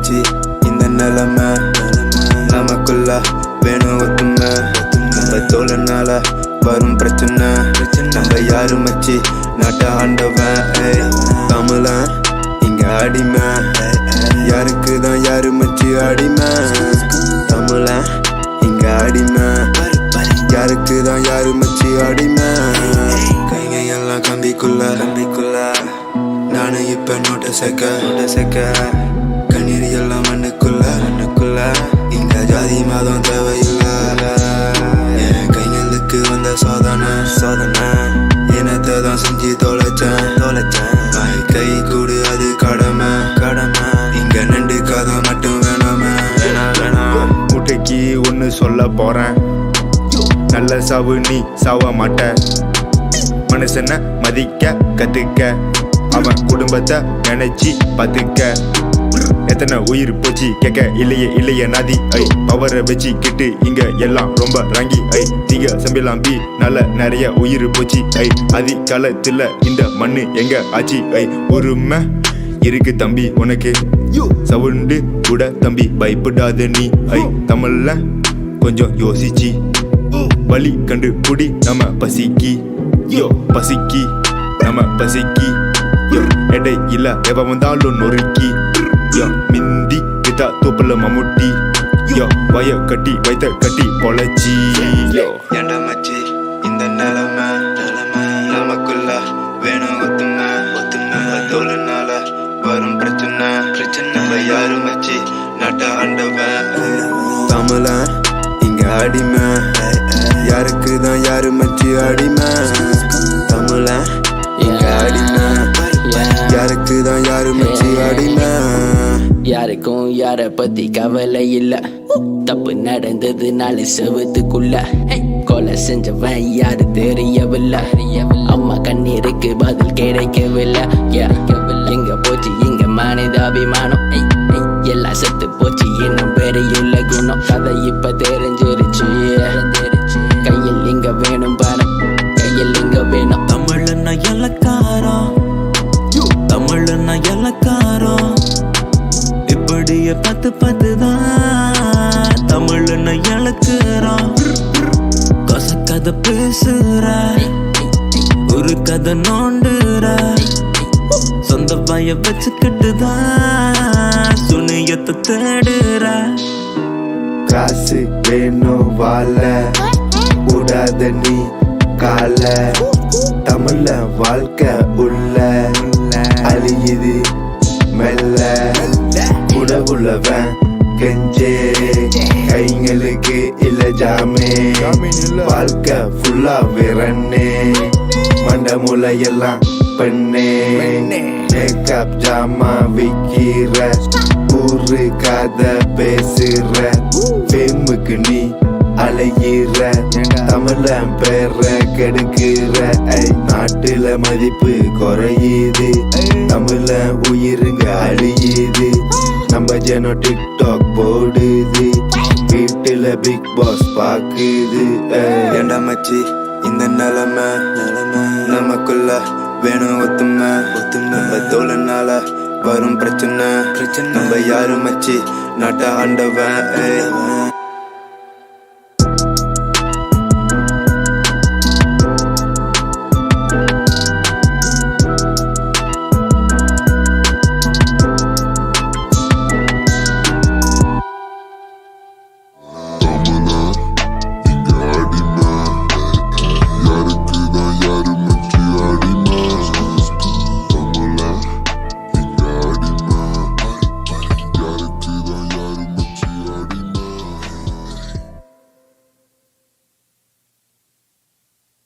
மச்சி இந்த நிலைமை நமக்குள்ள வேணும் ஒத்துமை நம்ம தோழனால வரும் பிரச்சனை நம்ம யாரு மச்சி நாட்ட ஆண்டவன் தமிழன் இங்க அடிமை யாருக்குதான் யாரு மச்சி அடிமை தமிழன் இங்க அடிமை யாருக்குதான் யாரு மச்சி அடிமை கைங்க எல்லாம் கம்பிக்குள்ள நானு இப்ப நோட்ட செக்க கண்ணீர் எல்லாம் மண்ணுக்குள்ள இங்க ஜாதி மாதம் தேவையில்லை என் கைங்களுக்கு வந்த சோதனை என்னத்தை தான் செஞ்சு தொலைச்சேன் கை கூடு அது கடமை இங்க நண்டு கதை மட்டும் வேணாமே முட்டைக்கு ஒன்னு சொல்ல போறேன், நல்ல சாவு நீ சாவ மாட்ட. மனுஷனை மதிக்க கத்துக்க, அவன் குடும்பத்தை நினைச்சி பாத்துக்க. எத்தனை உயிர் போச்சு கேட்க இல்லையே நாதி பவரை வச்சு கிட்டு இங்க எல்லாம் ரொம்ப ராங்கி திக சம்பிலாம்பி நல்ல நிறைய உயிர் போச்சு அதி காலத்துல இந்த மண்ணு எங்க ஆச்சு உரிமை இருக்கு தம்பி உனக்கு சவுண்டு கூட தம்பி பயப்படாத நீ தமிழ்ல கொஞ்சம் யோசிச்சு வழி கண்டு குடி நம்ம பசிக்கி நம்ம பசிக்கி எடை இல்ல எவ வந்தாலும் நொறுக்கி மிந்தி வித்தா தூப்பல மம்முட்டி வய கட்டி வைத்த கட்டி பொழச்சி ஏண்டா மச்சி இந்த நிலைமை நமக்குள்ள வேணும் ஒத்துமை தோழனால வரும் பிரச்சனை நம்ம யாரு மச்சி நாட்ட ஆண்டவன் தமிழன் இங்க அடிமை யாருக்குதான் யாரு மச்சி அடிமை தமிழன் இங்க அடிமை யாருக்குதான் யாரு மச்சி அடிமை யாருக்கும் யார பத்தி கவலை இல்ல, தப்பு நடந்தது நாளை செவத்துக்குள்ள கொலை செஞ்சவன் யாரு தெரியவில்லை, அம்மா கண்ணீருக்கு பதில் கிடைக்கவில்லை. எங்க போச்சு இங்க மனிதாபிமானம், எல்லாம் செத்து போச்சு இன்னும் பெரியுள்ள குணம். கதை இப்ப தெரிஞ்சிருச்சு, கையில் இங்க வேணும் பணம், கையில் இங்க வேணும். தமிழ்னா எல்லக்காரம், தமிழ்னா எல்லக்காரம், இப்படியே பார்த்துதான் தமிழ்னா இழக்குறான். கதை பேசுற, ஒரு கதை நோண்டுற, சொந்த பய வச்சுக்கிட்டுதான் சுனியத்தை தேடுற. காசு வேணும் வாழ விடாத நீ கால, தமிழ்ல வாழ்க்கை உள்ள அழியுது மெல்ல. உடவுள்ளவன் கெஞ்சே கைங்களுக்கு இல்ல ஜாமே, வாழ்க்கை ஃபுல்லா விரண்ணே மண்ட மூளையெல்லாம் பெண்ணே. மேக்கப் ஜாமா விக்கிற, ஊரு கதை பேசுற, ஃபேமுக்கு நீ அலையிற, தமிழன் பேர கெடுக்கிற. நாட்டுல மதிப்பு குறையுது, தமிழன் உயிருங்க அழியுது. நம்ம ஜனம் டிக்டாக் போடுது, வீட்டுல பிக் பாஸ் பாக்குது. ஏண்டா மச்சி இந்த நிலைமை நமக்குள்ள வேணும் ஒத்துமை நம்ம தோழனால வரும் பிரச்சனை நம்ம யாரு மச்சி நாட்ட ஆண்டவன்